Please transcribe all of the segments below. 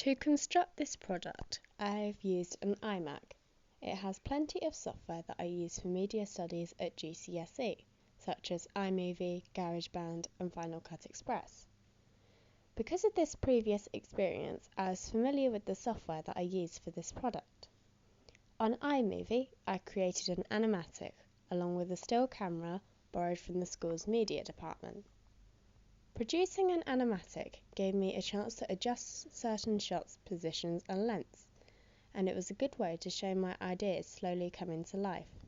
To construct this product, I've used an iMac. It has plenty of software that I use for media studies at GCSE, such as iMovie, GarageBand and Final Cut Express. Because of this previous experience, I was familiar with the software that I used for this product. On iMovie, I created an animatic along with a still camera borrowed from the school's media department. Producing an animatic gave me a chance to adjust certain shots' positions and lengths, and it was a good way to show my ideas slowly coming to life.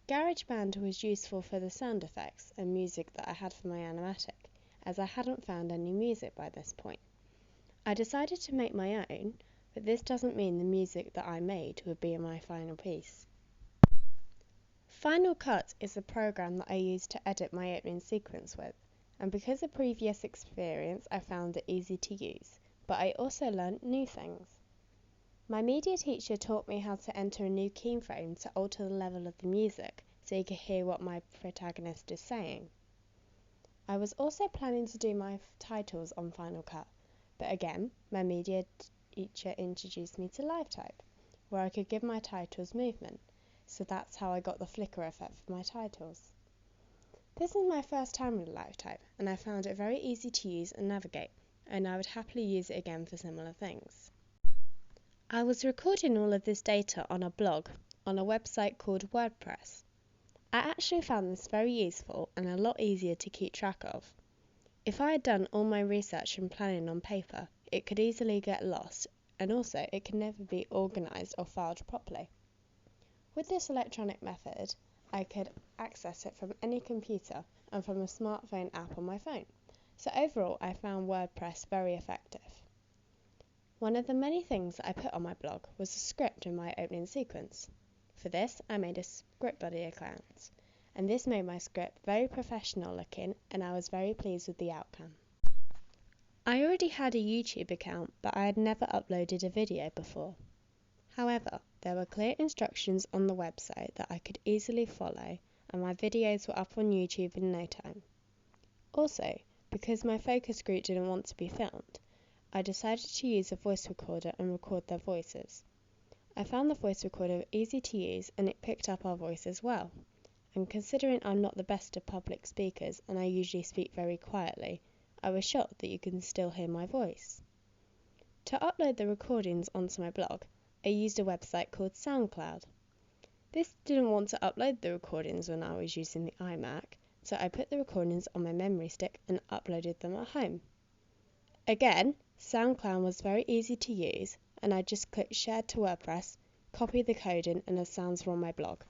GarageBand was useful for the sound effects and music that I had for my animatic, as I hadn't found any music by this point. I decided to make my own, but this doesn't mean the music that I made would be in my final piece. Final Cut is a program that I use to edit my opening sequence with, and because of previous experience I found it easy to use, but I also learnt new things. My media teacher taught me how to enter a new keyframe to alter the level of the music so you could hear what my protagonist is saying. I was also planning to do my titles on Final Cut, but again, my media teacher introduced me to LiveType, where I could give my titles movement, so that's how I got the flicker effect for my titles. This is my first time with LiveType, and I found it very easy to use and navigate, and I would happily use it again for similar things. I was recording all of this data on a blog on a website called WordPress. I actually found this very useful and a lot easier to keep track of. If I had done all my research and planning on paper, it could easily get lost, and also it could never be organised or filed properly. With this electronic method, I could access it from any computer and from a smartphone app on my phone, so overall I found WordPress very effective. One of the many things that I put on my blog was a script in my opening sequence. For this, I made a ScriptBuddy account, and this made my script very professional looking, and I was very pleased with the outcome. I already had a YouTube account, but I had never uploaded a video before. However, there were clear instructions on the website that I could easily follow, and my videos were up on YouTube in no time. Also, because my focus group didn't want to be filmed, I decided to use a voice recorder and record their voices. I found the voice recorder easy to use and it picked up our voices well. And considering I'm not the best of public speakers and I usually speak very quietly, I was shocked that you can still hear my voice. To upload the recordings onto my blog, I used a website called SoundCloud. This didn't want to upload the recordings when I was using the iMac, so I put the recordings on my memory stick and uploaded them at home. Again, SoundCloud was very easy to use, and I just clicked Share to WordPress, copy the code in, and the sounds were on my blog.